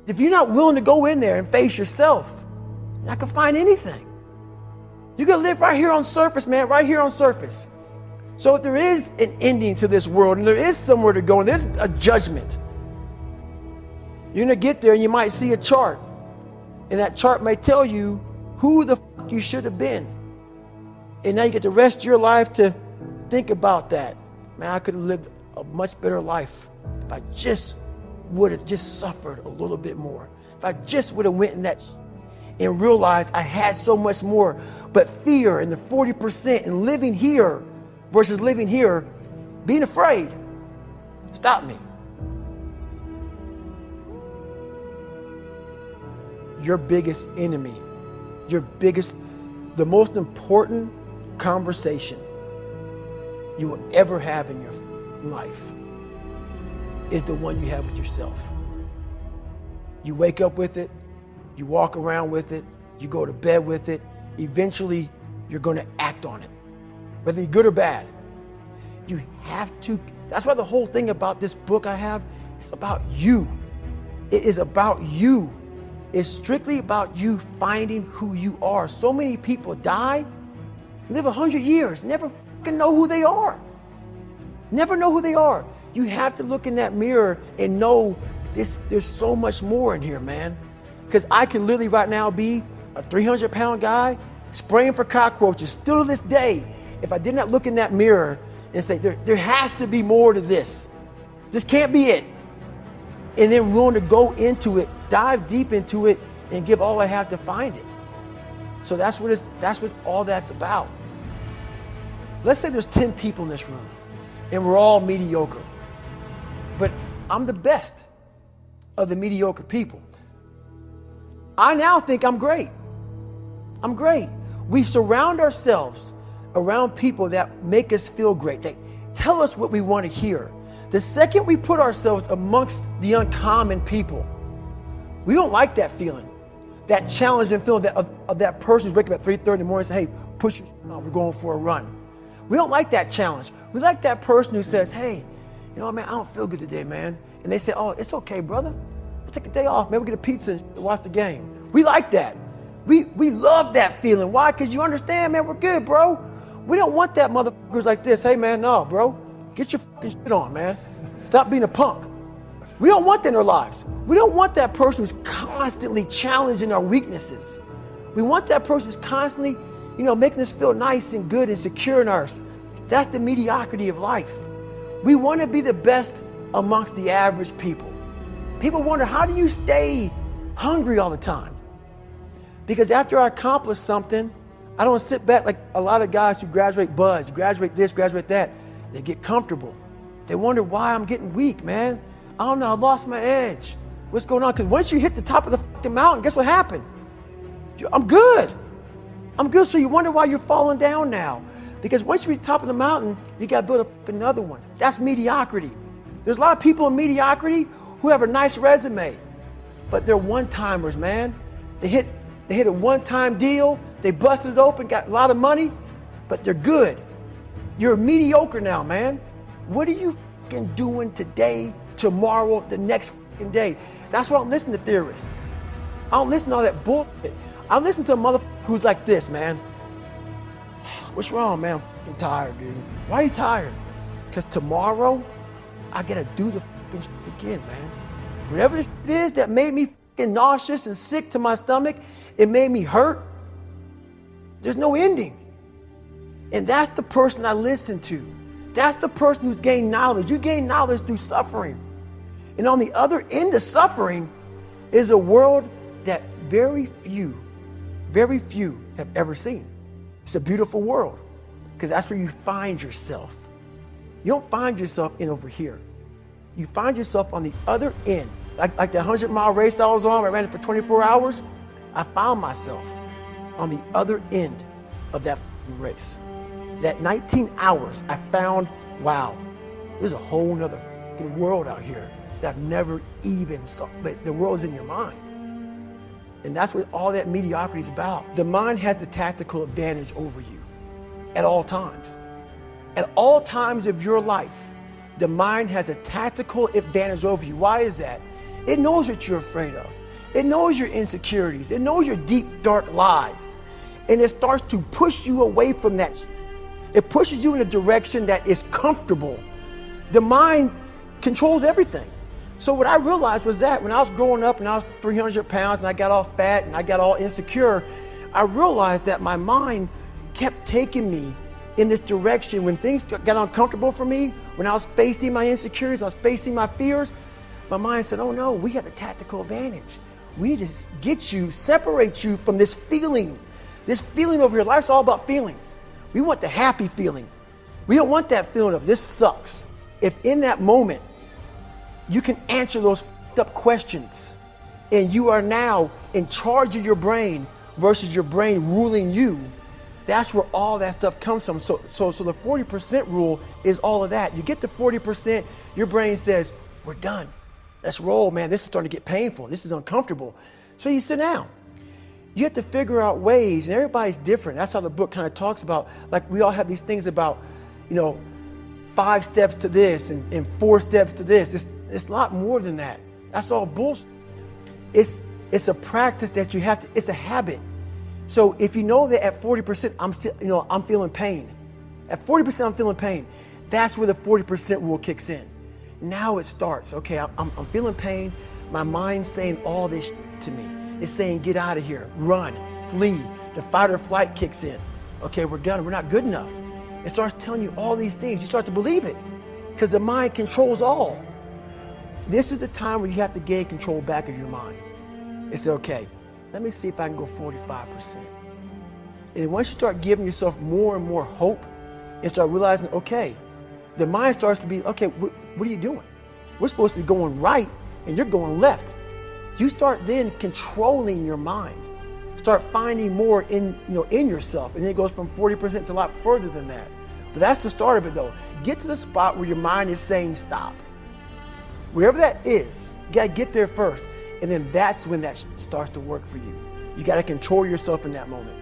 If you're not willing to go in there and face yourself, you're not gonna find anything. You're gonna live right here on surface, man, right here on surface. So if there is an ending to this world and there is somewhere to go and there's a judgment, you're gonna get there and you might see a chart. And that chart may tell you who the fuck you should have been. And now you get the rest of your life to think about that. Man, I could have lived a much better life if I just would have just suffered a little bit more. If I just would have went in that and realized I had so much more. But fear and the 40% and living here versus living here, being afraid, stop me. Your biggest enemy, the most important conversation you will ever have in your life is the one you have with yourself. You wake up with it, you walk around with it, you go to bed with it. Eventually, you're going to act on it, whether you're good or bad. You have to. That's why the whole thing about this book I have, it's about you. It is about you. It's strictly about you finding who you are. So many people die, live 100 years, never fucking know who they are. Never know who they are. You have to look in that mirror and know there's so much more in here, man. Because I can literally right now be a 300-pound guy spraying for cockroaches still to this day. If I did not look in that mirror and say, there has to be more to this. This can't be it. And then willing to go into it, dive deep into it, and give all I have to find it. So that's what all that's about. Let's say there's 10 people in this room, and we're all mediocre. But I'm the best of the mediocre people. I now think I'm great. I'm great. We surround ourselves around people that make us feel great. They tell us what we want to hear. The second we put ourselves amongst the uncommon people, we don't like that feeling, that challenging feeling of that person who's waking up at 3:30 in the morning and say, hey, push your on, we're going for a run. We don't like that challenge. We like that person who says, hey, you know what, man, I don't feel good today, man. And they say, oh, it's okay, brother. We'll take a day off, man. We'll get a pizza and watch the game. We like that. We love that feeling. Why? Because you understand, man, we're good, bro. We don't want that motherfuckers like this. Hey, man, no, bro. Get your fucking shit on, man. Stop being a punk. We don't want that in our lives. We don't want that person who's constantly challenging our weaknesses. We want that person who's constantly, making us feel nice and good and secure in ours. That's the mediocrity of life. We want to be the best amongst the average people. People wonder, how do you stay hungry all the time? Because after I accomplish something, I don't sit back like a lot of guys who graduate buds, graduate this, graduate that. They get comfortable. They wonder why I'm getting weak, man. I don't know, I lost my edge. What's going on? Because once you hit the top of the fucking mountain, guess what happened? I'm good. I'm good. So you wonder why you're falling down now. Because once you reach the top of the mountain, you got to build another one. That's mediocrity. There's a lot of people in mediocrity who have a nice resume, but they're one-timers, man. They hit a one-time deal. They busted it open, got a lot of money, but they're good. You're mediocre now, man. What are you fucking doing today, tomorrow, the next fucking day? That's why I don't listen to theorists. I don't listen to all that bullshit. I listen to a motherfucker who's like this, man. What's wrong, man? I'm fucking tired, dude. Why are you tired? Because tomorrow, I gotta do the fucking shit again, man. Whatever it is that made me fucking nauseous and sick to my stomach, it made me hurt. There's no ending. And that's the person I listen to. That's the person who's gained knowledge. You gain knowledge through suffering. And on the other end of suffering is a world that very few have ever seen. It's a beautiful world because that's where you find yourself. You don't find yourself in over here. You find yourself on the other end. Like the 100-mile race I was on, I ran it for 24 hours. I found myself on the other end of that race. That 19 hours, I found, wow, there's a whole nother world out here that I've never even saw. But the world's in your mind. And that's what all that mediocrity is about. The mind has the tactical advantage over you at all times. At all times of your life, the mind has a tactical advantage over you. Why is that? It knows what you're afraid of. It knows your insecurities. It knows your deep, dark lies. And it starts to push you away from that. It pushes you in a direction that is comfortable. The mind controls everything. So what I realized was that when I was growing up and I was 300 pounds and I got all fat and I got all insecure, I realized that my mind kept taking me in this direction. When things got uncomfortable for me, when I was facing my insecurities, I was facing my fears, my mind said, oh no, we have the tactical advantage. We need to get you, separate you from this feeling over here. Life's all about feelings. We want the happy feeling. We don't want that feeling of this sucks. If in that moment, you can answer those up questions and you are now in charge of your brain versus your brain ruling you, that's where all that stuff comes from. So the 40% rule is all of that. You get to 40%, your brain says, we're done. Let's roll, man. This is starting to get painful. This is uncomfortable. So you sit down. You have to figure out ways, and everybody's different. That's how the book kind of talks about, like we all have these things about, 5 steps to this and 4 steps to this. It's a lot more than that. That's all bullshit. It's a practice that you have to, it's a habit. So if you know that at 40%, I'm feeling pain. At 40%, I'm feeling pain. That's where the 40% rule kicks in. Now it starts. Okay, I'm feeling pain. My mind's saying all this to me. It's saying, get out of here, run, flee. The fight or flight kicks in. Okay, we're done. We're not good enough. It starts telling you all these things. You start to believe it because the mind controls all. This is the time where you have to gain control back of your mind. It's okay. Let me see if I can go 45%. And once you start giving yourself more and more hope and start realizing, okay, the mind starts to be, okay, what are you doing? We're supposed to be going right and you're going left. You start then controlling your mind. Start finding more in yourself. And then it goes from 40% to a lot further than that. But that's the start of it though. Get to the spot where your mind is saying stop. Wherever that is, you gotta get there first. And then that's when that starts to work for you. You gotta control yourself in that moment.